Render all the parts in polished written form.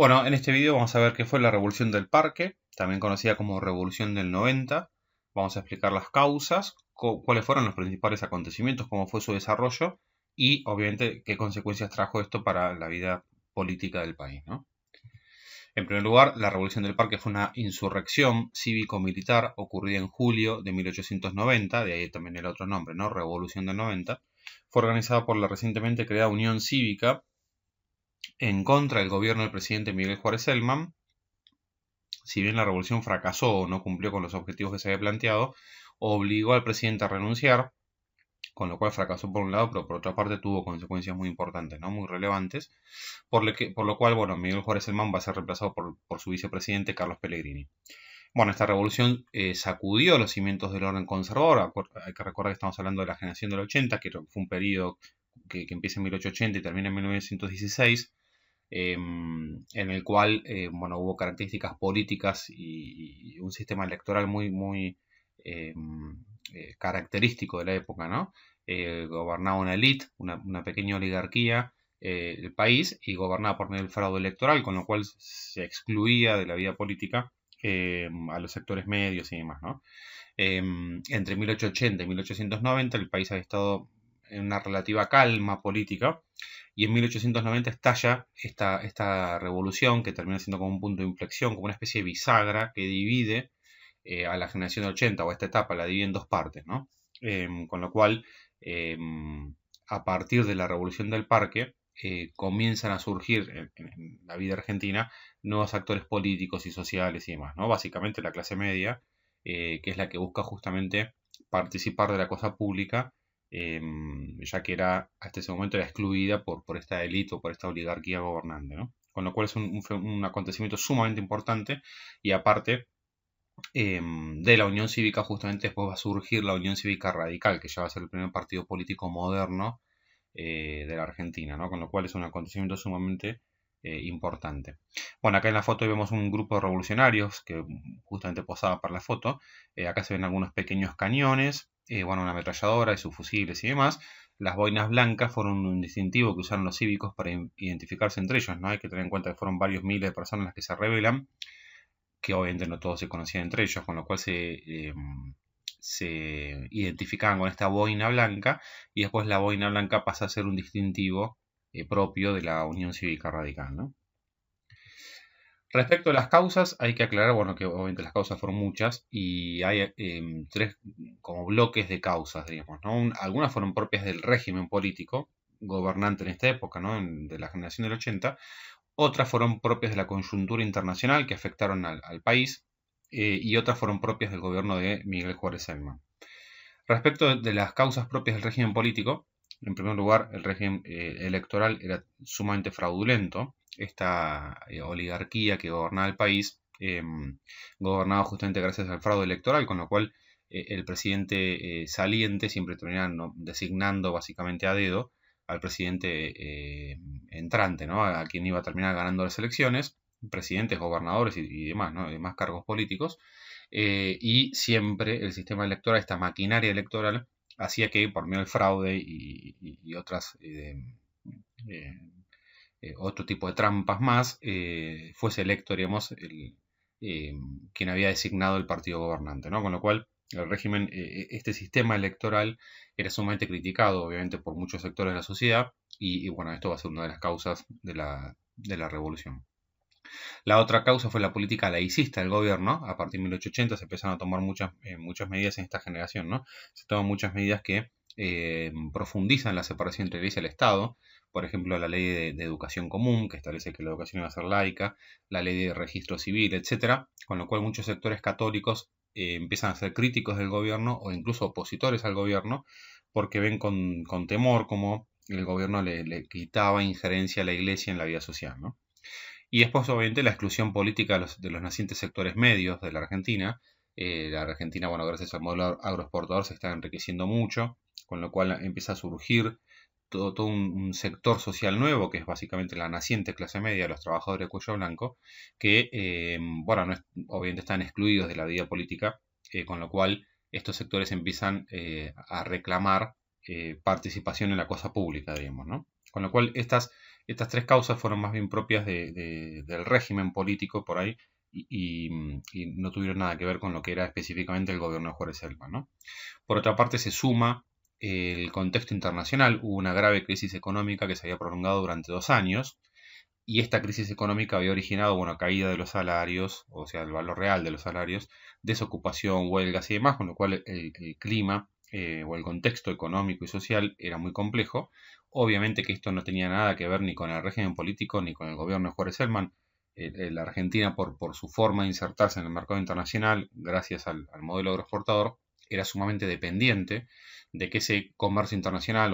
Bueno, en este video vamos a ver qué fue la Revolución del Parque, también conocida como Revolución del 90. Vamos a explicar las causas, cuáles fueron los principales acontecimientos, cómo fue su desarrollo y, obviamente, qué consecuencias trajo esto para la vida política del país, ¿no? En primer lugar, la Revolución del Parque fue una insurrección cívico-militar ocurrida en julio de 1890, de ahí también el otro nombre, ¿no? Revolución del 90. Fue organizada por la recientemente creada Unión Cívica en contra del gobierno del presidente Miguel Juárez Celman. Si bien la revolución fracasó o no cumplió con los objetivos que se había planteado, obligó al presidente a renunciar, con lo cual fracasó por un lado, pero por otra parte tuvo consecuencias muy importantes, ¿no? Muy relevantes, por lo cual, bueno, Miguel Juárez Celman va a ser reemplazado por su vicepresidente Carlos Pellegrini. Bueno, esta revolución sacudió los cimientos del orden conservador. Hay que recordar que estamos hablando de la generación del 80, que fue un periodo que empieza en 1880 y termina en 1916. En el cual bueno, hubo características políticas y un sistema electoral muy característico de la época, ¿no? Gobernaba una élite, una pequeña oligarquía el país, y gobernaba por medio del fraude electoral, con lo cual se excluía de la vida política a los sectores medios y demás, ¿no? Entre 1880 y 1890 el país había estado en una relativa calma política, y en 1890 estalla esta revolución que termina siendo como un punto de inflexión, como una especie de bisagra que divide a la generación del 80, o esta etapa la divide en dos partes, ¿no? Con lo cual, a partir de la revolución del parque, comienzan a surgir en la vida argentina nuevos actores políticos y sociales y demás, ¿no? Básicamente la clase media, que es la que busca justamente participar de la cosa pública, ya que hasta ese momento era excluida por esta élite o por esta oligarquía gobernante, ¿no? Con lo cual es un acontecimiento sumamente importante, y aparte de la Unión Cívica justamente después va a surgir la Unión Cívica Radical, que ya va a ser el primer partido político moderno de la Argentina, ¿no? Con lo cual es un acontecimiento sumamente importante. Bueno, acá en la foto vemos un grupo de revolucionarios que justamente posaba para la foto. Acá se ven algunos pequeños cañones, bueno, una ametralladora y sus fusiles y demás. Las boinas blancas fueron un distintivo que usaron los cívicos para identificarse entre ellos, ¿no? Hay que tener en cuenta que fueron varios miles de personas las que se rebelan, que obviamente no todos se conocían entre ellos, con lo cual se identificaban con esta boina blanca, y después la boina blanca pasa a ser un distintivo propio de la Unión Cívica Radical, ¿no? Respecto a las causas, hay que aclarar, bueno, que obviamente las causas fueron muchas y hay tres como bloques de causas, digamos, ¿no? Algunas fueron propias del régimen político gobernante en esta época, ¿no? De la generación del 80. Otras fueron propias de la coyuntura internacional que afectaron al país, y otras fueron propias del gobierno de Miguel Juárez Celman. Respecto de las causas propias del régimen político, en primer lugar, el régimen electoral era sumamente fraudulento. Esta oligarquía que gobernaba el país gobernaba justamente gracias al fraude electoral, con lo cual el presidente saliente siempre terminaba designando básicamente a dedo al presidente entrante, ¿no? A quien iba a terminar ganando las elecciones, presidentes, gobernadores y demás, ¿no? Demás cargos políticos. Y siempre el sistema electoral, esta maquinaria electoral, hacía que por medio del fraude y otras eh, otro tipo de trampas más, fuese electo, digamos, eh, quien había designado el partido gobernante, ¿no? Con lo cual el régimen, este sistema electoral era sumamente criticado, obviamente, por muchos sectores de la sociedad, y bueno, esto va a ser una de las causas de la revolución. La otra causa fue la política laicista del gobierno. A partir de 1880 se empezaron a tomar muchas medidas en esta generación, ¿no? Se toman muchas medidas que profundizan la separación entre la Iglesia y el Estado. Por ejemplo, la ley de educación común, que establece que la educación iba a ser laica, la ley de registro civil, etcétera. Con lo cual muchos sectores católicos empiezan a ser críticos del gobierno o incluso opositores al gobierno, porque ven con temor cómo el gobierno le quitaba injerencia a la Iglesia en la vida social, ¿no? Y después, obviamente, la exclusión política de los nacientes sectores medios de la Argentina. La Argentina, bueno, gracias al modelo agroexportador se está enriqueciendo mucho, con lo cual empieza a surgir todo un sector social nuevo, que es básicamente la naciente clase media, los trabajadores de cuello blanco, que, bueno, obviamente están excluidos de la vida política, con lo cual estos sectores empiezan a reclamar participación en la cosa pública, digamos, ¿no? Con lo cual estas Estas tres causas fueron más bien propias del régimen político por ahí y no tuvieron nada que ver con lo que era específicamente el gobierno de Juárez Selman, ¿no? Por otra parte, se suma el contexto internacional. Hubo una grave crisis económica que se había prolongado durante 2 años y esta crisis económica había originado, bueno, caída de los salarios, o sea, el valor real de los salarios, desocupación, huelgas y demás, con lo cual el clima o el contexto económico y social era muy complejo. Obviamente que esto no tenía nada que ver ni con el régimen político ni con el gobierno de Juárez Selman. La Argentina, por su forma de insertarse en el mercado internacional, gracias al modelo agroexportador, era sumamente dependiente de que ese comercio internacional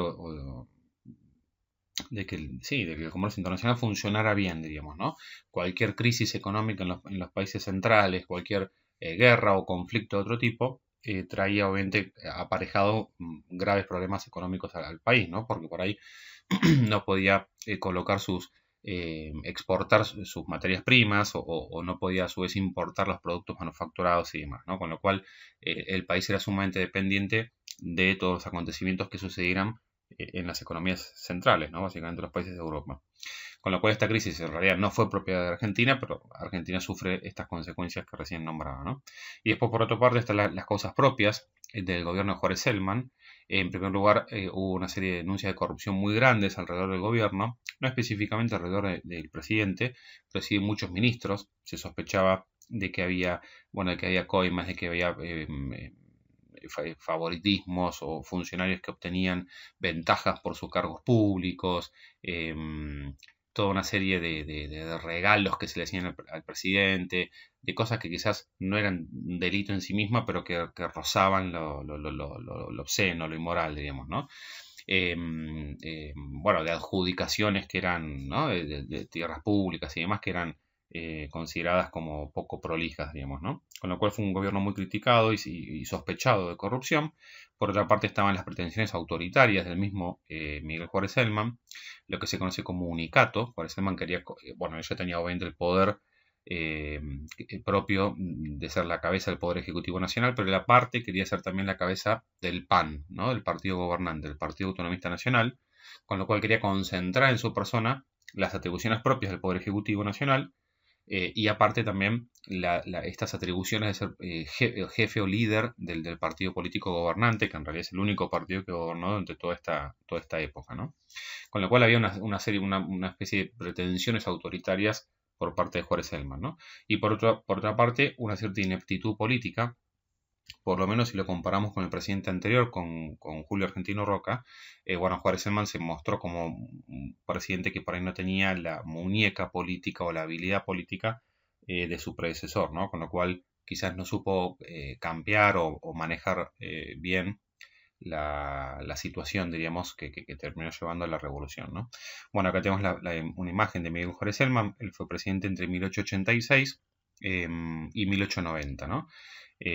de que el comercio internacional funcionara bien, diríamos, ¿no? Cualquier crisis económica en los países centrales, cualquier guerra o conflicto de otro tipo, traía obviamente aparejado graves problemas económicos al país, ¿no? Porque por ahí no podía colocar exportar sus materias primas o no podía a su vez importar los productos manufacturados y demás, ¿no? Con lo cual el país era sumamente dependiente de todos los acontecimientos que sucedieran en las economías centrales, ¿no? Básicamente los países de Europa. Con lo cual esta crisis en realidad no fue propiedad de Argentina, pero Argentina sufre estas consecuencias que recién nombraba, ¿no? Y después por otra parte están las causas propias del gobierno de Juárez Selman. En primer lugar, hubo una serie de denuncias de corrupción muy grandes alrededor del gobierno, no específicamente alrededor del presidente, pero sí de muchos ministros. Se sospechaba de que había, bueno, de que había coimas, de que había favoritismos o funcionarios que obtenían ventajas por sus cargos públicos, toda una serie de regalos que se le hacían al presidente, de cosas que quizás no eran un delito en sí misma, pero que rozaban lo obsceno, lo inmoral, diríamos, ¿no? Bueno, de adjudicaciones que eran, ¿no? De tierras públicas y demás que eran consideradas como poco prolijas, digamos, ¿no? Con lo cual fue un gobierno muy criticado y sospechado de corrupción. Por otra parte estaban las pretensiones autoritarias del mismo Miguel Juárez Selman, lo que se conoce como unicato. Juárez Selman quería, bueno, ella tenía obviamente el poder eh, propio de ser la cabeza del Poder Ejecutivo Nacional, pero la parte quería ser también la cabeza del PAN, ¿no? Del partido gobernante, del Partido Autonomista Nacional, con lo cual quería concentrar en su persona las atribuciones propias del Poder Ejecutivo Nacional y aparte también estas atribuciones de ser jefe o líder del partido político gobernante, que en realidad es el único partido que gobernó durante toda esta época, ¿no? Con lo cual había una especie de pretensiones autoritarias por parte de Juárez Selman, ¿no? Y por otra parte, una cierta ineptitud política, por lo menos si lo comparamos con el presidente anterior, con Julio Argentino Roca. Bueno, Juárez Selman se mostró como un presidente que por ahí no tenía la muñeca política o la habilidad política de su predecesor, ¿no? Con lo cual quizás no supo cambiar o manejar bien la situación, diríamos, que terminó llevando a la revolución, ¿no? Bueno, acá tenemos una imagen de Miguel Juárez Selman. Él fue presidente entre 1886 y 1890, ¿no?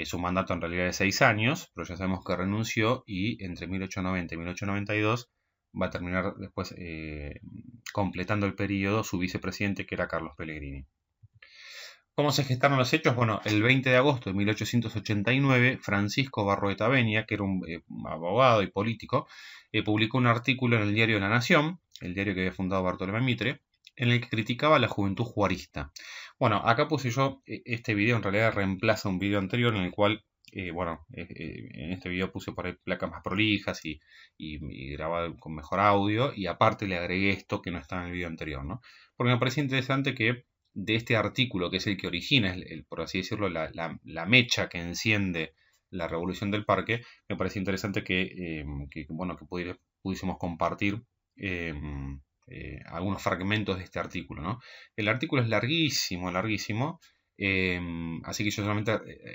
Su mandato en realidad es 6 años, pero ya sabemos que renunció y entre 1890 y 1892 va a terminar después completando el periodo su vicepresidente, que era Carlos Pellegrini. ¿Cómo se gestaron los hechos? Bueno, el 20 de agosto de 1889, Francisco Barroeta Benia, que era un abogado y político, publicó un artículo en el diario La Nación, el diario que había fundado Bartolomé Mitre, en el que criticaba a la juventud juarista. Bueno, acá puse yo este video, en realidad reemplaza un video anterior en el cual, bueno, en este video puse por ahí placas más prolijas y grabado con mejor audio, y aparte le agregué esto que no estaba en el video anterior, ¿no? Porque me parece interesante que de este artículo, que es el que origina, por así decirlo, la mecha que enciende la revolución del parque, me parece interesante bueno, que pudiésemos compartir eh, algunos fragmentos de este artículo, ¿no? El artículo es larguísimo, larguísimo, así que yo solamente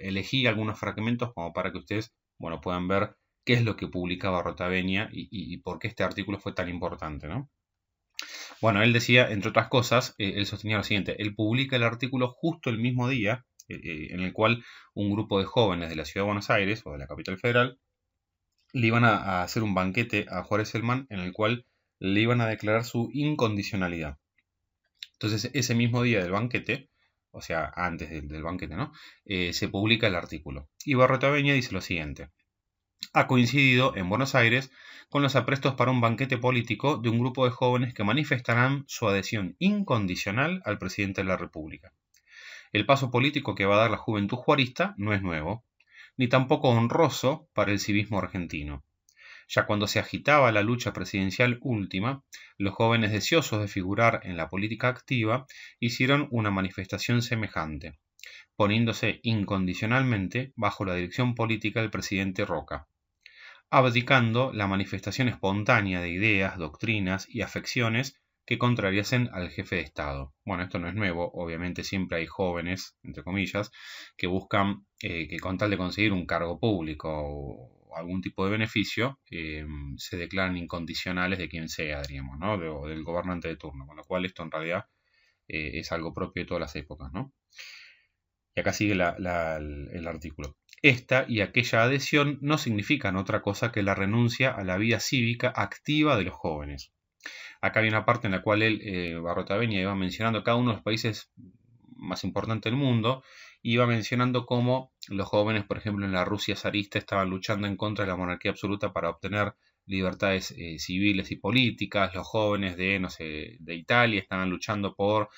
elegí algunos fragmentos como para que ustedes, bueno, puedan ver qué es lo que publicaba Rotaveña y por qué este artículo fue tan importante, ¿no? Bueno, él decía, entre otras cosas, él sostenía lo siguiente: él publica el artículo justo el mismo día en el cual un grupo de jóvenes de la ciudad de Buenos Aires o de la capital federal le iban a hacer un banquete a Juárez Selman en el cual le iban a declarar su incondicionalidad. Entonces, ese mismo día del banquete, o sea, antes del banquete, ¿no? Se publica el artículo. Y Barrotaveña dice lo siguiente: ha coincidido en Buenos Aires con los aprestos para un banquete político de un grupo de jóvenes que manifestarán su adhesión incondicional al presidente de la República. El paso político que va a dar la juventud juarista no es nuevo, ni tampoco honroso para el civismo argentino. Ya cuando se agitaba la lucha presidencial última, los jóvenes deseosos de figurar en la política activa hicieron una manifestación semejante, poniéndose incondicionalmente bajo la dirección política del presidente Roca, abdicando la manifestación espontánea de ideas, doctrinas y afecciones que contrariasen al jefe de Estado. Bueno, esto no es nuevo, obviamente siempre hay jóvenes, entre comillas, que buscan que con tal de conseguir un cargo público o algún tipo de beneficio, se declaran incondicionales de quien sea, diríamos, ¿no? O del gobernante de turno, con lo cual esto en realidad es algo propio de todas las épocas, ¿no? Y acá sigue el artículo. Esta y aquella adhesión no significan otra cosa que la renuncia a la vida cívica activa de los jóvenes. Acá hay una parte en la cual él, Barrotaveña, iba mencionando cada uno de los países más importantes del mundo, iba mencionando cómo los jóvenes, por ejemplo, en la Rusia zarista estaban luchando en contra de la monarquía absoluta para obtener libertades civiles y políticas, los jóvenes de, no sé, de Italia estaban luchando por,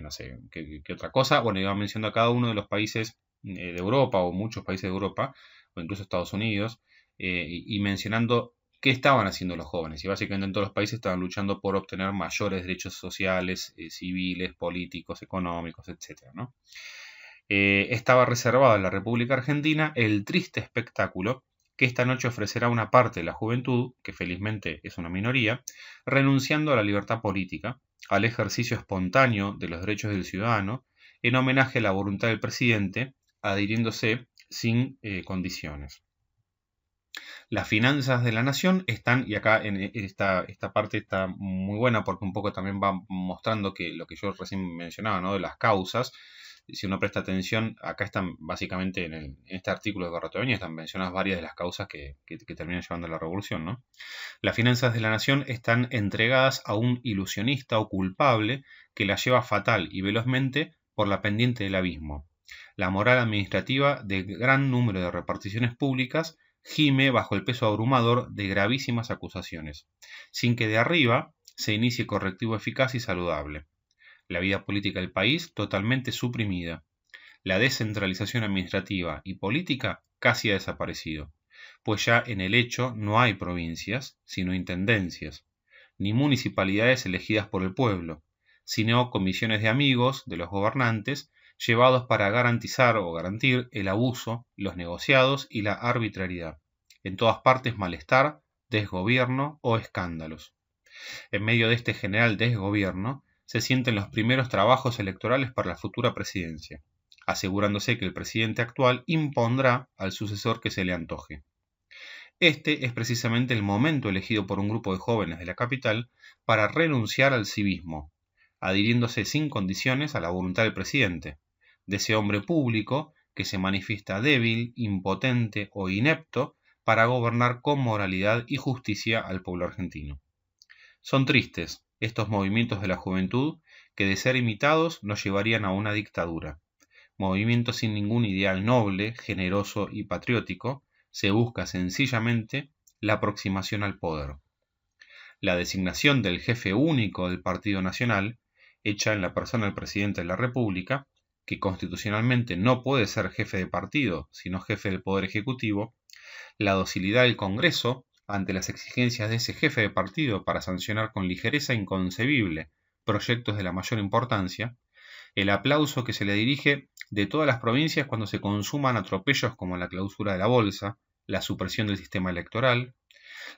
no sé, qué otra cosa. Bueno, iba mencionando a cada uno de los países de Europa o muchos países de Europa, o incluso Estados Unidos, y mencionando qué estaban haciendo los jóvenes. Y básicamente en todos los países estaban luchando por obtener mayores derechos sociales, civiles, políticos, económicos, etc., ¿no? Estaba reservado a la República Argentina el triste espectáculo que esta noche ofrecerá una parte de la juventud, que felizmente es una minoría, renunciando a la libertad política, al ejercicio espontáneo de los derechos del ciudadano, en homenaje a la voluntad del presidente, adhiriéndose sin condiciones. Las finanzas de la nación están, y acá en esta parte está muy buena porque un poco también va mostrando que lo que yo recién mencionaba, ¿no? De las causas. Si uno presta atención, acá están básicamente en este artículo de Barrotaveña están mencionadas varias de las causas que terminan llevando a la revolución, ¿no? Las finanzas de la nación están entregadas a un ilusionista o culpable que las lleva fatal y velozmente por la pendiente del abismo. La moral administrativa de gran número de reparticiones públicas gime bajo el peso abrumador de gravísimas acusaciones, sin que de arriba se inicie correctivo eficaz y saludable. La vida política del país totalmente suprimida. La descentralización administrativa y política casi ha desaparecido, pues ya en el hecho no hay provincias, sino intendencias, ni municipalidades elegidas por el pueblo, sino comisiones de amigos de los gobernantes llevados para garantizar o garantir el abuso, los negociados y la arbitrariedad. En todas partes malestar, desgobierno o escándalos. En medio de este general desgobierno se sienten los primeros trabajos electorales para la futura presidencia, asegurándose que el presidente actual impondrá al sucesor que se le antoje. Este es precisamente el momento elegido por un grupo de jóvenes de la capital para renunciar al civismo, adhiriéndose sin condiciones a la voluntad del presidente, de ese hombre público que se manifiesta débil, impotente o inepto para gobernar con moralidad y justicia al pueblo argentino. Son tristes estos movimientos de la juventud que de ser imitados nos llevarían a una dictadura. Movimientos sin ningún ideal noble, generoso y patriótico, se busca sencillamente la aproximación al poder. La designación del jefe único del Partido Nacional, hecha en la persona del presidente de la República, que constitucionalmente no puede ser jefe de partido, sino jefe del Poder Ejecutivo, la docilidad del Congreso ante las exigencias de ese jefe de partido para sancionar con ligereza inconcebible proyectos de la mayor importancia, el aplauso que se le dirige de todas las provincias cuando se consuman atropellos como la clausura de la bolsa, la supresión del sistema electoral,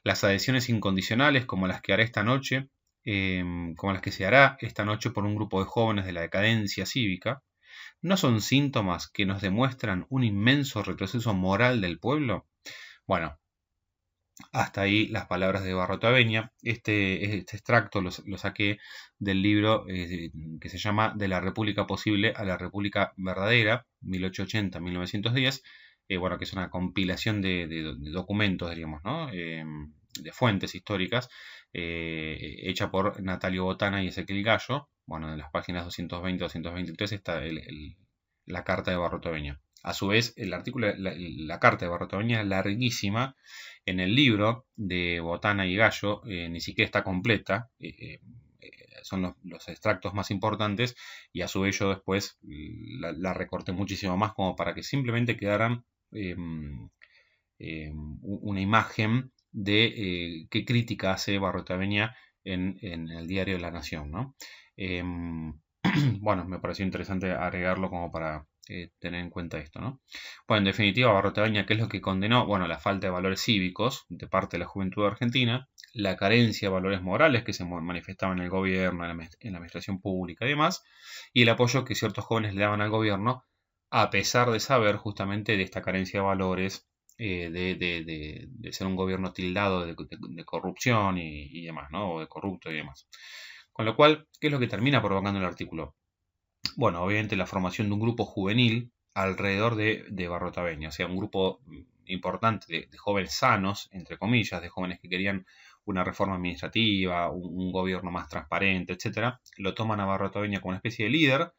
las adhesiones incondicionales como las que hará esta noche, como las que se hará esta noche por un grupo de jóvenes de la decadencia cívica, ¿no son síntomas que nos demuestran un inmenso retroceso moral del pueblo? Bueno, hasta ahí las palabras de Barrotaveña. Este extracto lo saqué del libro que se llama De la República Posible a la República Verdadera, 1880-1910, bueno, que es una compilación de documentos, diríamos, ¿no? De fuentes históricas, hecha por Natalio Botana y Ezequiel Gallo. Bueno, en las páginas 220-223 está la carta de Barrotaveña. A su vez, el artículo, la carta de Barrotaveña es larguísima. En el libro de Botana y Gallo ni siquiera está completa. Son los extractos más importantes y a su vez yo después la recorté muchísimo más como para que simplemente quedaran una imagen de qué crítica hace Barrotaveña en el diario La Nación, ¿no? Bueno, me pareció interesante agregarlo como para tener en cuenta esto, ¿no? Bueno, en definitiva, Barrotaveña, ¿qué es lo que condenó? Bueno, la falta de valores cívicos de parte de la juventud argentina, la carencia de valores morales que se manifestaban en el gobierno, en la administración pública y demás, y el apoyo que ciertos jóvenes le daban al gobierno, a pesar de saber justamente de esta carencia de valores, de ser un gobierno tildado de corrupción y demás, ¿no? O de corrupto y demás. Con lo cual, ¿qué es lo que termina provocando el artículo? Bueno, obviamente la formación de un grupo juvenil alrededor de Barrotaveña, o sea, un grupo importante de jóvenes sanos, entre comillas, de jóvenes que querían una reforma administrativa, un gobierno más transparente, etcétera, lo toman a Barrotaveña como una especie de líder.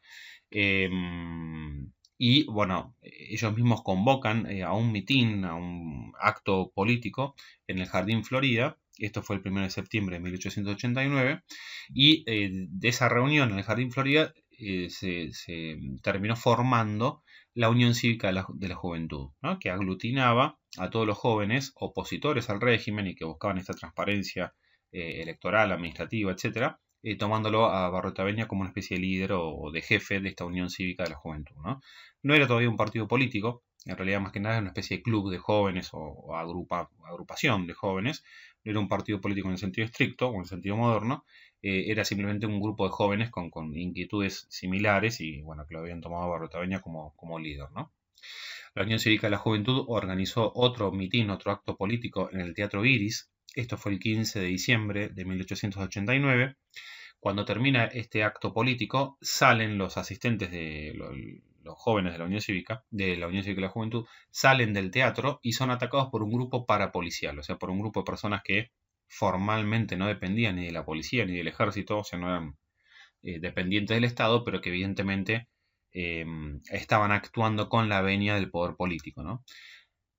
Y bueno, ellos mismos convocan a un mitin, a un acto político en el Jardín Florida. Esto fue el 1 de septiembre de 1889. Y de esa reunión en el Jardín Florida se terminó formando la Unión Cívica de la Juventud, ¿no? Que aglutinaba a todos los jóvenes opositores al régimen y que buscaban esta transparencia electoral, administrativa, etcétera, tomándolo a Barrotaveña como una especie de líder o de jefe de esta Unión Cívica de la Juventud, ¿no? No era todavía un partido político, en realidad más que nada era una especie de club de jóvenes o agrupación de jóvenes, no era un partido político en el sentido estricto o en el sentido moderno, era simplemente un grupo de jóvenes con inquietudes similares y bueno, que lo habían tomado a Barrotaveña como líder, ¿no? La Unión Cívica de la Juventud organizó otro mitin, otro acto político en el Teatro Iris. Esto fue el 15 de diciembre de 1889. Cuando termina este acto político, salen los asistentes de los jóvenes de la Unión Cívica, de la Juventud, salen del teatro y son atacados por un grupo parapolicial, o sea, por un grupo de personas que formalmente no dependían ni de la policía ni del ejército, o sea, no eran dependientes del Estado, pero que evidentemente estaban actuando con la venia del poder político, ¿no?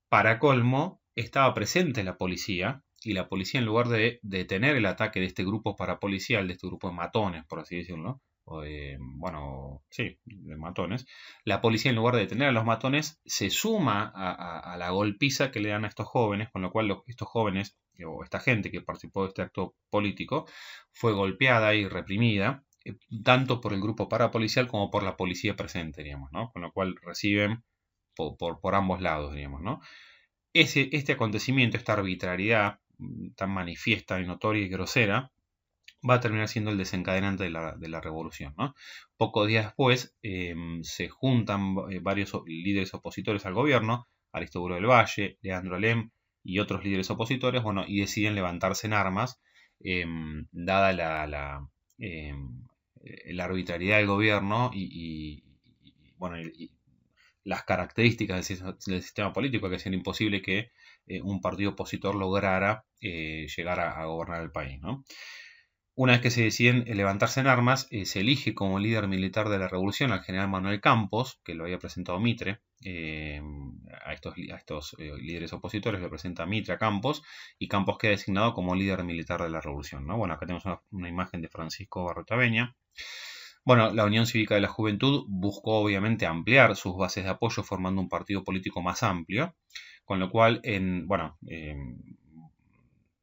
Para colmo, estaba presente la policía y la policía, en lugar de detener el ataque de este grupo parapolicial, de este grupo de matones, por así decirlo, o bueno, sí, de matones, la policía, en lugar de detener a los matones, se suma a la golpiza que le dan a estos jóvenes, con lo cual estos jóvenes o esta gente que participó de este acto político fue golpeada y reprimida, tanto por el grupo parapolicial como por la policía presente, digamos, ¿no? Con lo cual reciben por ambos lados, digamos, ¿no? Este acontecimiento, esta arbitrariedad tan manifiesta y notoria y grosera, va a terminar siendo el desencadenante de la revolución, ¿no? Pocos días después se juntan varios líderes opositores al gobierno, Aristóbulo del Valle, Leandro Alem y otros líderes opositores, bueno, y deciden levantarse en armas, dada la arbitrariedad del gobierno bueno, las características del sistema político que hacían imposible que un partido opositor lograra llegar a gobernar el país, ¿no? Una vez que se deciden levantarse en armas, se elige como líder militar de la revolución al general Manuel Campos, que lo había presentado Mitre. A estos líderes opositores le presenta Mitre a Campos, y Campos queda designado como líder militar de la revolución, ¿no? Bueno, acá tenemos una imagen de Francisco Barrotaveña. Bueno, la Unión Cívica de la Juventud buscó obviamente ampliar sus bases de apoyo formando un partido político más amplio, con lo cual,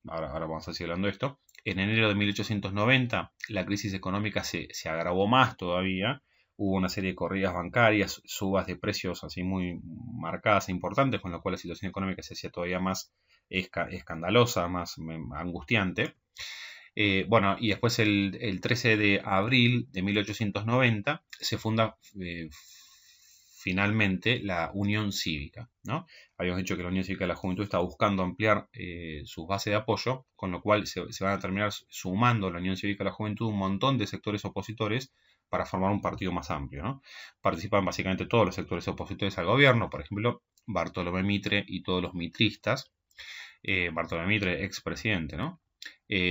ahora vamos a seguir hablando de esto, en enero de 1890 la crisis económica se agravó más todavía, hubo una serie de corridas bancarias, subas de precios así muy marcadas e importantes, con lo cual la situación económica se hacía todavía más escandalosa, más angustiante. Bueno, y después el 13 de abril de 1890 se funda finalmente la Unión Cívica, ¿no? Habíamos dicho que la Unión Cívica de la Juventud está buscando ampliar sus bases de apoyo, con lo cual se van a terminar sumando a la Unión Cívica de la Juventud un montón de sectores opositores para formar un partido más amplio, ¿no? Participan básicamente todos los sectores opositores al gobierno, por ejemplo, Bartolomé Mitre y todos los mitristas, Bartolomé Mitre, expresidente, ¿no?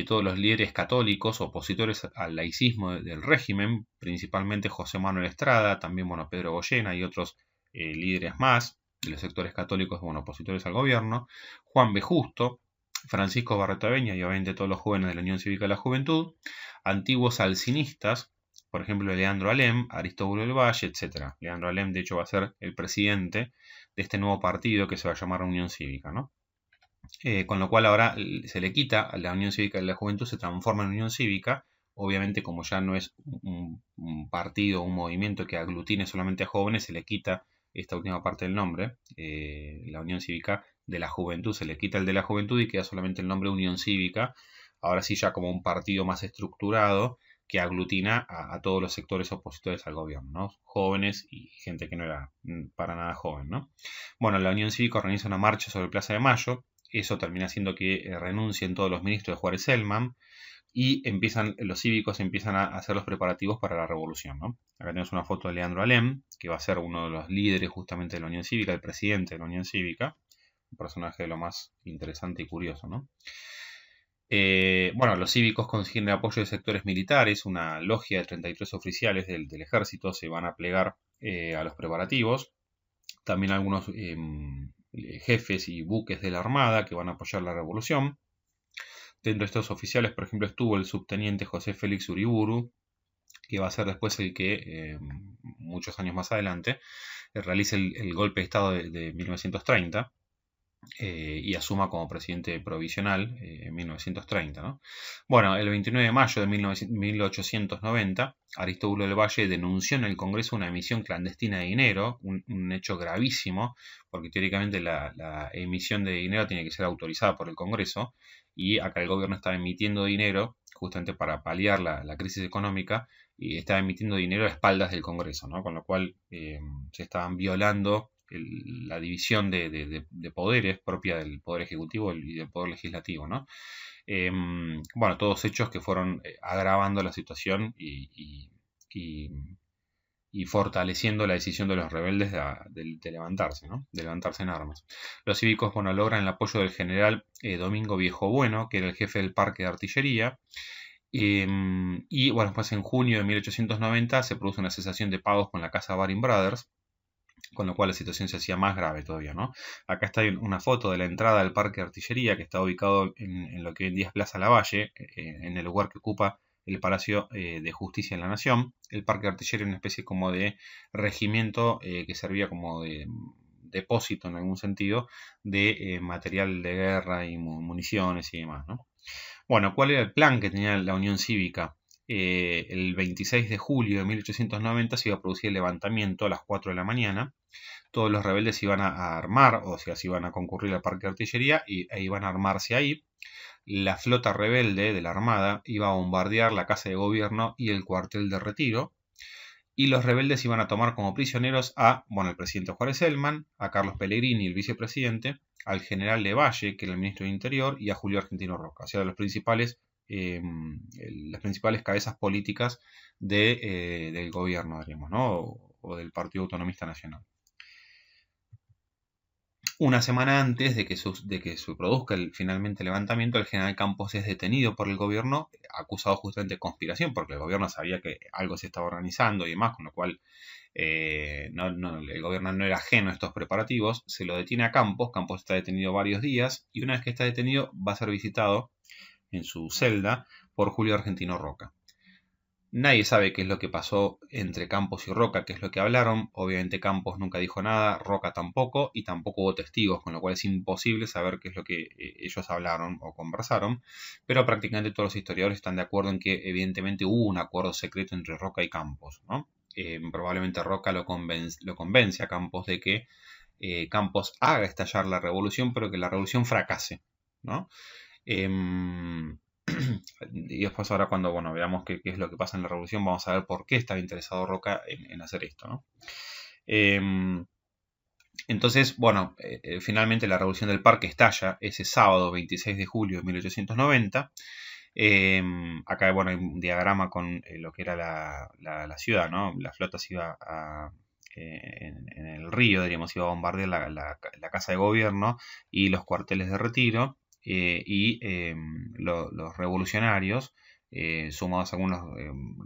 Todos los líderes católicos opositores al laicismo del régimen, principalmente José Manuel Estrada, también bueno, Pedro Goyena y otros líderes más de los sectores católicos, bueno, opositores al gobierno, Juan B. Justo, Francisco Barreto Aveña y obviamente todos los jóvenes de la Unión Cívica de la Juventud, antiguos alcinistas, por ejemplo Leandro Alem, Aristóbulo del Valle, etc. Leandro Alem de hecho va a ser el presidente de este nuevo partido que se va a llamar Unión Cívica, ¿no? Con lo cual ahora se le quita a la Unión Cívica de la Juventud, se transforma en Unión Cívica, obviamente como ya no es un partido, un movimiento que aglutine solamente a jóvenes, se le quita esta última parte del nombre, la Unión Cívica de la Juventud, se le quita el de la Juventud y queda solamente el nombre Unión Cívica, ahora sí ya como un partido más estructurado que aglutina a todos los sectores opositores al gobierno, ¿no? Jóvenes y gente que no era para nada joven, ¿no? Bueno, la Unión Cívica organiza una marcha sobre Plaza de Mayo, eso termina haciendo que renuncien todos los ministros de Juárez Selman y los cívicos empiezan a hacer los preparativos para la revolución, ¿no? Acá tenemos una foto de Leandro Alem, que va a ser uno de los líderes justamente de la Unión Cívica, el presidente de la Unión Cívica, un personaje de lo más interesante y curioso, ¿no? Bueno, los cívicos consiguen el apoyo de sectores militares, una logia de 33 oficiales del ejército se van a plegar a los preparativos, también algunos jefes y buques de la Armada que van a apoyar la revolución. Dentro de estos oficiales, por ejemplo, estuvo el subteniente José Félix Uriburu, que va a ser después el que, muchos años más adelante, realice el golpe de Estado de 1930 y asuma como presidente provisional en 1930, ¿no? Bueno, el 29 de mayo de 1890, Aristóbulo del Valle denunció en el Congreso una emisión clandestina de dinero, un hecho gravísimo, porque teóricamente la emisión de dinero tiene que ser autorizada por el Congreso, y acá el gobierno estaba emitiendo dinero justamente para paliar la crisis económica, y estaba emitiendo dinero a espaldas del Congreso, ¿no? Con lo cual se estaban violando la división de poderes propia del Poder Ejecutivo y del Poder Legislativo, ¿no? Bueno, todos hechos que fueron agravando la situación y fortaleciendo la decisión de los rebeldes de levantarse, ¿no? De levantarse en armas. Los cívicos, bueno, logran el apoyo del general Domingo Viejo Bueno, que era el jefe del parque de artillería, y bueno, pues en junio de 1890 se produce una cesación de pagos con la casa Baring Brothers, con lo cual la situación se hacía más grave todavía, ¿no? Acá está una foto de la entrada al parque de artillería que está ubicado en lo que hoy en día es Plaza Lavalle, en el lugar que ocupa el Palacio de Justicia de la Nación. El parque de artillería es una especie como de regimiento que servía como de depósito en algún sentido de material de guerra y municiones y demás, ¿no? Bueno, ¿cuál era el plan que tenía la Unión Cívica? El 26 de julio de 1890 se iba a producir el levantamiento a las 4 de la mañana. Todos los rebeldes iban a armar, o sea, se iban a concurrir al parque de artillería e iban a armarse ahí. La flota rebelde de la Armada iba a bombardear la casa de gobierno y el cuartel de retiro. Y los rebeldes iban a tomar como prisioneros bueno, al presidente Juárez Selman, a Carlos Pellegrini, el vicepresidente, al general Levalle, que era el ministro de Interior, y a Julio Argentino Roca, o sea, las principales cabezas políticas del gobierno, diríamos, ¿no? O del Partido Autonomista Nacional. Una semana antes de que se produzca finalmente el levantamiento, el general Campos es detenido por el gobierno, acusado justamente de conspiración, porque el gobierno sabía que algo se estaba organizando y demás, con lo cual el gobierno no era ajeno a estos preparativos. Se lo detiene a Campos. Campos está detenido varios días y una vez que está detenido va a ser visitado en su celda por Julio Argentino Roca. Nadie sabe qué es lo que pasó entre Campos y Roca, qué es lo que hablaron. Obviamente Campos nunca dijo nada, Roca tampoco, y tampoco hubo testigos, con lo cual es imposible saber qué es lo que ellos hablaron o conversaron. Pero prácticamente todos los historiadores están de acuerdo en que evidentemente hubo un acuerdo secreto entre Roca y Campos, ¿no? Probablemente Roca lo convence a Campos de que Campos haga estallar la revolución, pero que la revolución fracase, ¿no? Y después ahora cuando veamos qué es lo que pasa en la revolución, vamos a ver por qué estaba interesado Roca en hacer esto, ¿no? Entonces, bueno, finalmente la revolución del parque estalla ese sábado 26 de julio de 1890. Acá, bueno, hay un diagrama con lo que era la ciudad, ¿no? La flota se iba en el río, diríamos, iba a bombardear la casa de gobierno y los cuarteles de retiro. Los revolucionarios sumados a algunos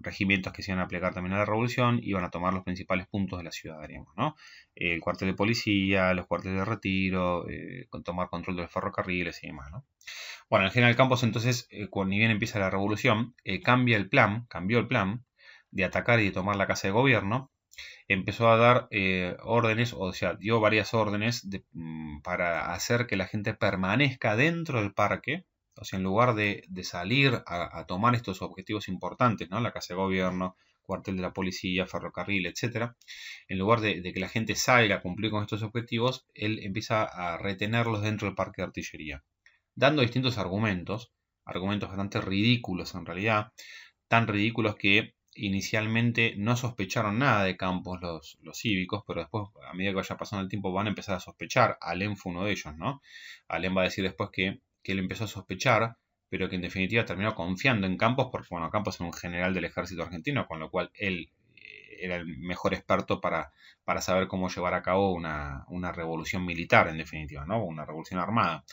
regimientos que se iban a aplicar también a la revolución, iban a tomar los principales puntos de la ciudad, digamos, ¿no? El cuartel de policía, los cuarteles de retiro, tomar control de los ferrocarriles y demás, ¿no? Bueno, el general Campos entonces, cuando ni bien empieza la revolución, cambió el plan de atacar y de tomar la casa de gobierno. Empezó a dar órdenes, o sea, dio varias órdenes para hacer que la gente permanezca dentro del parque, o sea, en lugar de salir a tomar estos objetivos importantes, ¿no? La casa de gobierno, cuartel de la policía, ferrocarril, etcétera. En lugar de que la gente salga a cumplir con estos objetivos, él empieza a retenerlos dentro del parque de artillería, dando distintos argumentos bastante ridículos en realidad, tan ridículos que inicialmente no sospecharon nada de Campos los cívicos, pero después, a medida que vaya pasando el tiempo, van a empezar a sospechar. Alem fue uno de ellos, ¿no? Alem va a decir después que él empezó a sospechar, pero que en definitiva terminó confiando en Campos, porque bueno, Campos era un general del ejército argentino, con lo cual él era el mejor experto para saber cómo llevar a cabo una revolución militar, en definitiva, ¿no? Una revolución armada.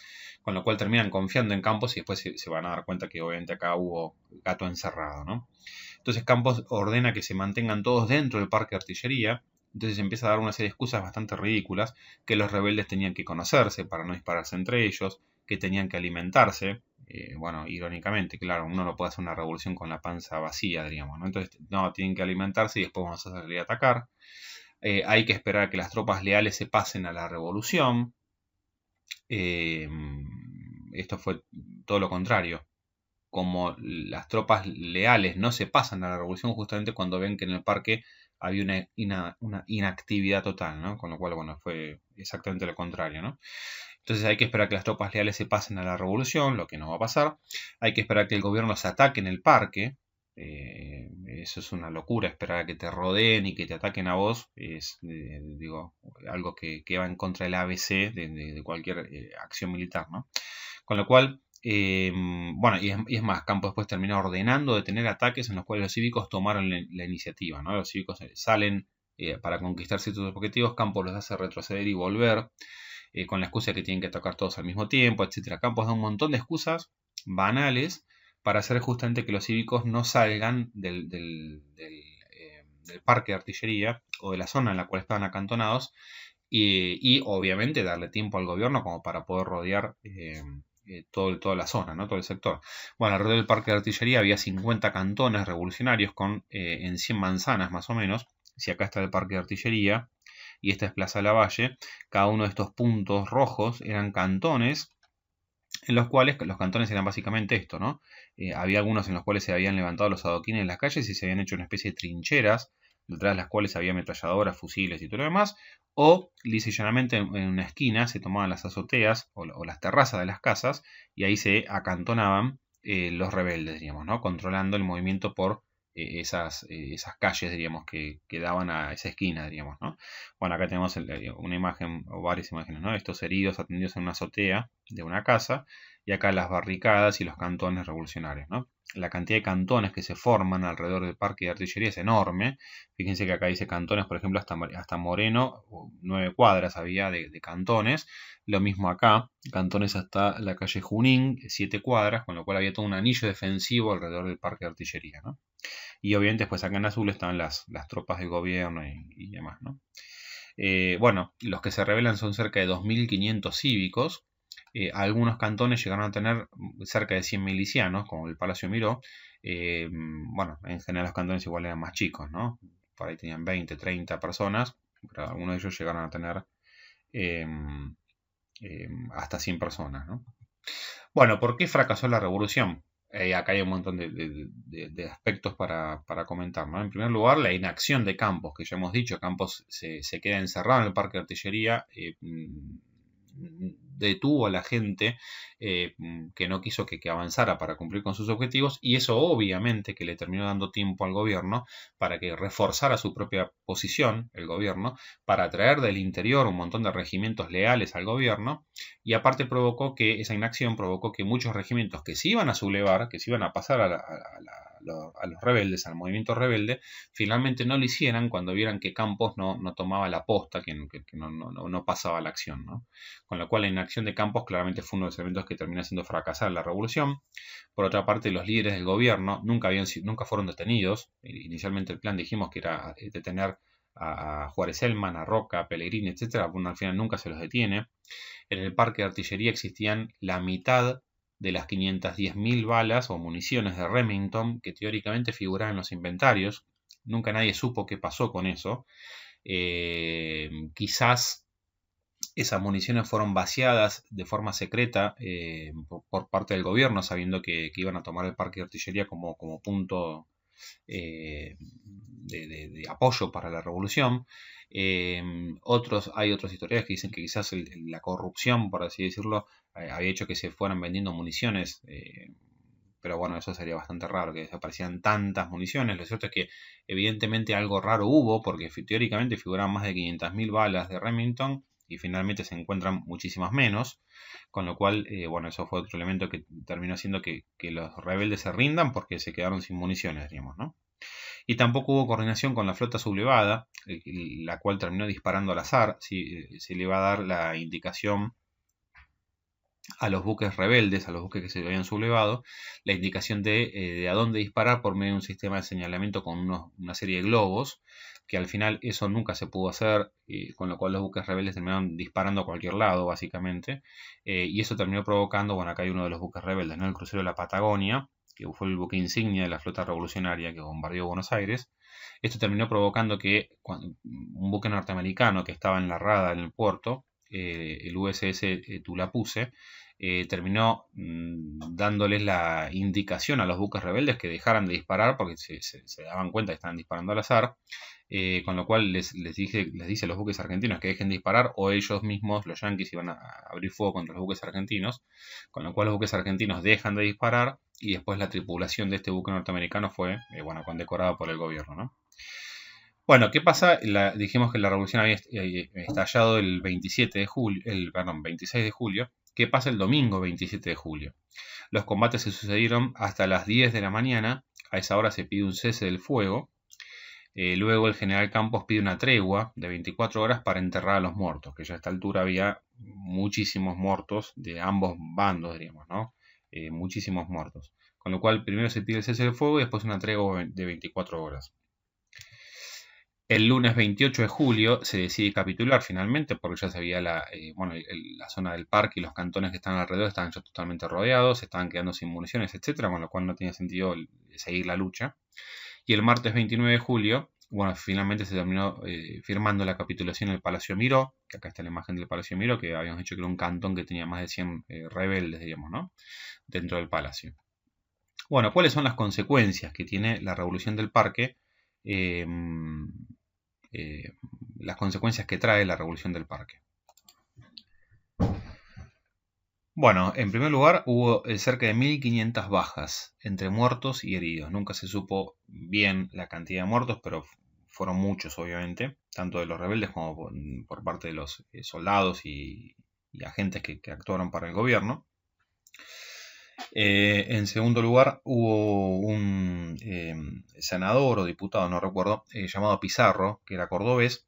Con lo cual terminan confiando en Campos y después se van a dar cuenta que obviamente acá hubo gato encerrado, ¿no? Entonces Campos ordena que se mantengan todos dentro del parque de artillería. Entonces empieza a dar una serie de excusas bastante ridículas, que los rebeldes tenían que conocerse para no dispararse entre ellos, que tenían que alimentarse. Bueno, irónicamente, claro, uno no puede hacer una revolución con la panza vacía, diríamos, ¿no? Entonces, no, tienen que alimentarse y después vamos a salir a atacar. Hay que esperar a que las tropas leales se pasen a la revolución. Esto fue todo lo contrario. Como las tropas leales no se pasan a la revolución justamente cuando ven que en el parque había una inactividad total, ¿no? Con lo cual, bueno, fue exactamente lo contrario, ¿no? Entonces hay que esperar que las tropas leales se pasen a la revolución, lo que no va a pasar. Hay que esperar que el gobierno se ataque en el parque. Eso es una locura, esperar a que te rodeen y que te ataquen a vos es, digo, algo que va en contra del ABC de cualquier acción militar, ¿no? Con lo cual, bueno, y es más, Campos después termina ordenando detener ataques en los cuales los cívicos tomaron la iniciativa, ¿no? Los cívicos salen para conquistar ciertos objetivos, Campos los hace retroceder y volver, con la excusa de que tienen que atacar todos al mismo tiempo, etc. Campos da un montón de excusas banales para hacer justamente que los cívicos no salgan del parque de artillería o de la zona en la cual estaban acantonados y obviamente darle tiempo al gobierno como para poder rodear toda la zona, ¿no? Todo el sector. Bueno, alrededor del parque de artillería había 50 cantones revolucionarios con en 100 manzanas más o menos. Si acá está el parque de artillería y esta es Plaza Lavalle, cada uno de estos puntos rojos eran cantones en los cuales los cantones eran básicamente esto, ¿no? Había algunos en los cuales se habían levantado los adoquines en las calles y se habían hecho una especie de trincheras, detrás de las cuales había ametralladoras, fusiles y todo lo demás, o lisa y llanamente en una esquina se tomaban las azoteas o las terrazas de las casas y ahí se acantonaban los rebeldes, diríamos, ¿no? Controlando el movimiento por esas calles, diríamos, que daban a esa esquina, diríamos, ¿no? Bueno, acá tenemos una imagen o varias imágenes, ¿no? Estos heridos atendidos en una azotea de una casa y acá las barricadas y los cantones revolucionarios, ¿no? La cantidad de cantones que se forman alrededor del parque de artillería es enorme. Fíjense que acá dice cantones, por ejemplo, hasta Moreno, 9 cuadras había de cantones. Lo mismo acá, cantones hasta la calle Junín, 7 cuadras, con lo cual había todo un anillo defensivo alrededor del parque de artillería, ¿no? Y obviamente después acá en azul están las tropas del gobierno y demás, ¿no? Bueno, los que se rebelan son cerca de 2.500 cívicos. Algunos cantones llegaron a tener cerca de 100 milicianos, como el Palacio Miró. Bueno, en general los cantones igual eran más chicos, ¿no? Por ahí tenían 20, 30 personas, pero algunos de ellos llegaron a tener hasta 100 personas, ¿no? Bueno, ¿por qué fracasó la revolución? Acá hay un montón de aspectos para comentar, ¿no? En primer lugar, la inacción de Campos, que ya hemos dicho, Campos se queda encerrado en el parque de artillería, detuvo a la gente que no quiso que avanzara para cumplir con sus objetivos y eso obviamente que le terminó dando tiempo al gobierno para que reforzara su propia posición, el gobierno, para atraer del interior un montón de regimientos leales al gobierno y aparte provocó que esa inacción provocó que muchos regimientos que se iban a sublevar, que se iban a pasar a la a los rebeldes, al movimiento rebelde, finalmente no lo hicieran cuando vieran que Campos no tomaba la posta, que no pasaba la acción, ¿no? Con lo cual la inacción de Campos claramente fue uno de los elementos que terminó haciendo fracasar la revolución. Por otra parte, los líderes del gobierno nunca fueron detenidos. Inicialmente el plan dijimos que era detener a Juárez Celman, a Roca, a Pellegrini, etcétera. Bueno, al final nunca se los detiene. En el parque de artillería existían la mitad de las 510.000 balas o municiones de Remington que teóricamente figuraban en los inventarios. Nunca nadie supo qué pasó con eso. Quizás esas municiones fueron vaciadas de forma secreta por parte del gobierno, sabiendo que iban a tomar el parque de artillería como punto de apoyo para la revolución. Hay otros historiadores que dicen que quizás la corrupción, por así decirlo, había hecho que se fueran vendiendo municiones, pero bueno, eso sería bastante raro, que desaparecieran tantas municiones. Lo cierto es que evidentemente algo raro hubo, porque teóricamente figuraban más de 500.000 balas de Remington y finalmente se encuentran muchísimas menos, con lo cual, bueno, eso fue otro elemento que terminó haciendo que los rebeldes se rindan porque se quedaron sin municiones, digamos, ¿no? Y tampoco hubo coordinación con la flota sublevada, la cual terminó disparando al azar. Se le iba a dar la indicación a los buques rebeldes, a los buques que se habían sublevado, la indicación de a dónde disparar por medio de un sistema de señalamiento con una serie de globos, que al final eso nunca se pudo hacer, con lo cual los buques rebeldes terminaron disparando a cualquier lado, básicamente, y eso terminó provocando, bueno, acá hay uno de los buques rebeldes, ¿no? El crucero de la Patagonia, que fue el buque insignia de la flota revolucionaria que bombardeó Buenos Aires. Esto terminó provocando que un buque norteamericano que estaba en la rada en el puerto, el USS Tulapuse, terminó dándoles la indicación a los buques rebeldes que dejaran de disparar porque se daban cuenta que estaban disparando al azar, con lo cual les dice a los buques argentinos que dejen de disparar o ellos mismos, los yanquis, iban a abrir fuego contra los buques argentinos, con lo cual los buques argentinos dejan de disparar y después la tripulación de este buque norteamericano fue, bueno, condecorada por el gobierno, ¿no? Bueno, ¿qué pasa? Dijimos que la revolución había estallado el 27 de julio, 26 de julio. ¿Qué pasa el domingo 27 de julio? Los combates se sucedieron hasta las 10 de la mañana. A esa hora se pide un cese del fuego. Luego el general Campos pide una tregua de 24 horas para enterrar a los muertos, que ya a esta altura había muchísimos muertos de ambos bandos, diríamos, ¿no? Muchísimos muertos. Con lo cual primero se pide el cese del fuego y después una tregua de 24 horas. El lunes 28 de julio se decide capitular finalmente porque ya se veía la zona del parque y los cantones que estaban alrededor estaban ya totalmente rodeados, se estaban quedando sin municiones, etcétera, con lo cual no tenía sentido seguir la lucha. Y el martes 29 de julio, bueno, finalmente se terminó firmando la capitulación en el Palacio Miró, que acá está la imagen del Palacio Miró, que habíamos dicho que era un cantón que tenía más de 100 rebeldes, digamos, ¿no? Dentro del palacio. Bueno, ¿cuáles son las consecuencias que tiene la revolución del parque? Las consecuencias que trae la revolución del parque. Bueno, en primer lugar hubo cerca de 1.500 bajas entre muertos y heridos. Nunca se supo bien la cantidad de muertos, pero fueron muchos obviamente, tanto de los rebeldes como por parte de los soldados y agentes que actuaron para el gobierno. En segundo lugar, hubo un senador o diputado, no recuerdo, llamado Pizarro, que era cordobés,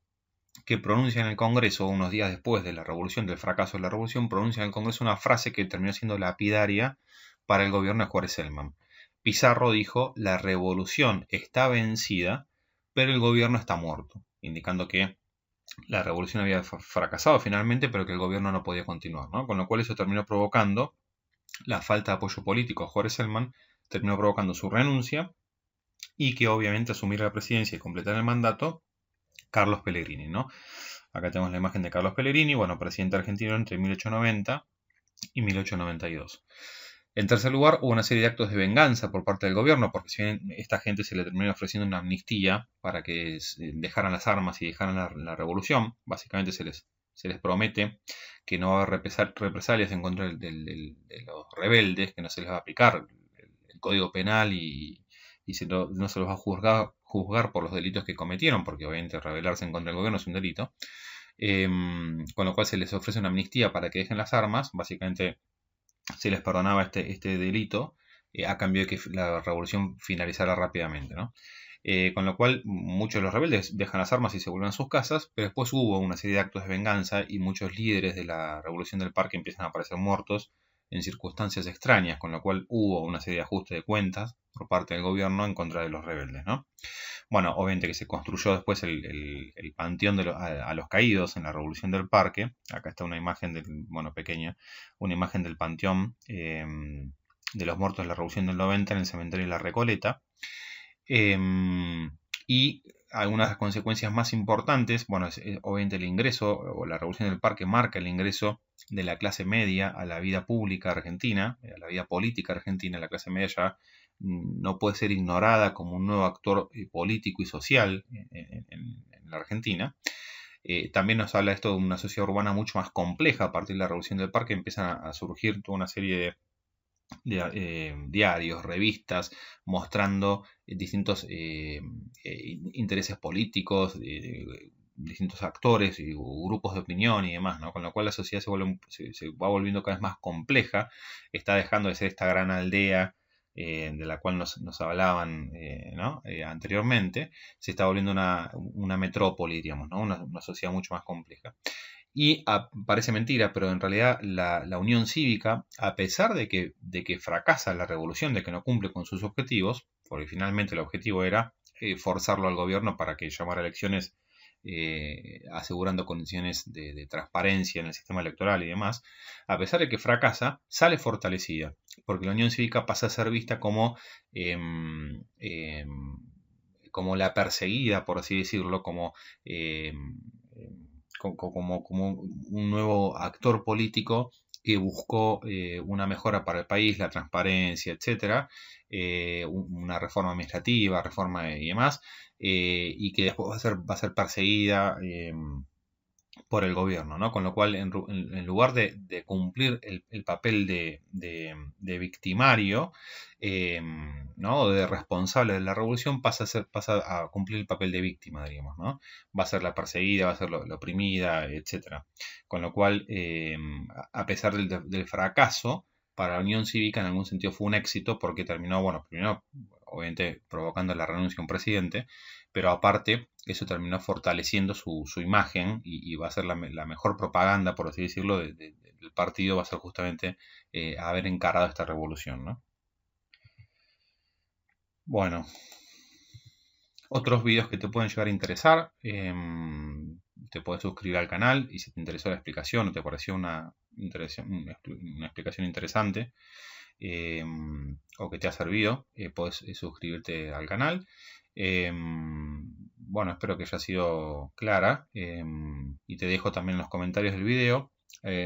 que pronuncia en el Congreso, unos días después de la revolución, del fracaso de la revolución, pronuncia en el Congreso una frase que terminó siendo lapidaria para el gobierno de Juárez Celman. Pizarro dijo: la revolución está vencida, pero el gobierno está muerto, indicando que la revolución había fracasado finalmente, pero que el gobierno no podía continuar, ¿no? Con lo cual eso terminó provocando la falta de apoyo político a Juárez Celman, terminó provocando su renuncia y que obviamente asumiera la presidencia y completar el mandato Carlos Pellegrini, ¿no? Acá tenemos la imagen de Carlos Pellegrini, bueno, presidente argentino entre 1890 y 1892. En tercer lugar, hubo una serie de actos de venganza por parte del gobierno, porque si bien esta gente se le terminó ofreciendo una amnistía para que dejaran las armas y dejaran la revolución, básicamente se les promete que no va a haber represalias en contra de los rebeldes, que no se les va a aplicar el código penal y no se los va a juzgar por los delitos que cometieron, porque obviamente rebelarse en contra del gobierno es un delito. Con lo cual se les ofrece una amnistía para que dejen las armas, básicamente se les perdonaba este delito, a cambio de que la revolución finalizara rápidamente, ¿no? Con lo cual muchos de los rebeldes dejan las armas y se vuelven a sus casas, pero después hubo una serie de actos de venganza y muchos líderes de la revolución del parque empiezan a aparecer muertos en circunstancias extrañas, con lo cual hubo una serie de ajustes de cuentas por parte del gobierno en contra de los rebeldes, ¿no? Bueno, obviamente que se construyó después el panteón a los caídos en la revolución del parque. Acá está una imagen bueno, pequeña, una imagen del panteón de los muertos de la revolución del 90 en el cementerio de La Recoleta. Y algunas de las consecuencias más importantes, bueno, es obviamente el ingreso, o la revolución del parque marca el ingreso de la clase media a la vida pública argentina, a la vida política argentina. La clase media ya no puede ser ignorada como un nuevo actor político y social en la Argentina. También nos habla esto de una sociedad urbana mucho más compleja. A partir de la revolución del parque empiezan a surgir toda una serie de diarios, revistas, mostrando distintos intereses políticos, distintos actores y grupos de opinión y demás, ¿no? Con lo cual la sociedad se va volviendo cada vez más compleja, está dejando de ser esta gran aldea de la cual nos hablaban, ¿no? Anteriormente, se está volviendo una metrópoli, digamos, ¿no? Una sociedad mucho más compleja. Y parece mentira, pero en realidad la Unión Cívica, a pesar de que fracasa la revolución, de que no cumple con sus objetivos, porque finalmente el objetivo era forzarlo al gobierno para que llamara elecciones asegurando condiciones de transparencia en el sistema electoral y demás, a pesar de que fracasa, sale fortalecida, porque la Unión Cívica pasa a ser vista como la perseguida, por así decirlo, como un nuevo actor político que buscó una mejora para el país, la transparencia, etcétera, una reforma administrativa, reforma y demás, y que después va a ser perseguida por el gobierno, ¿no? Con lo cual, en lugar de cumplir el papel de victimario, ¿no? O de responsable de la revolución, pasa a cumplir el papel de víctima, digamos, ¿no? Va a ser la perseguida, va a ser la oprimida, etcétera. Con lo cual, a pesar del fracaso, para la Unión Cívica en algún sentido fue un éxito porque terminó, bueno, primero, obviamente, provocando la renuncia de un presidente, pero aparte eso terminó fortaleciendo su imagen y va a ser la mejor propaganda, por así decirlo, del partido, va a ser justamente haber encarado esta revolución, ¿no? Bueno, otros videos que te pueden llegar a interesar, te puedes suscribir al canal y si te interesó la explicación o te pareció una explicación interesante o que te ha servido, puedes suscribirte al canal. Bueno, espero que haya sido clara y te dejo también en los comentarios del video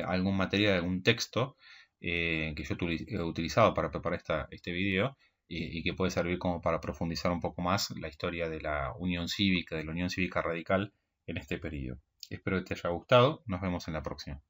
algún material, algún texto que yo he utilizado para preparar este video y que puede servir como para profundizar un poco más la historia de la Unión Cívica, de la Unión Cívica Radical en este periodo. Espero que te haya gustado, nos vemos en la próxima.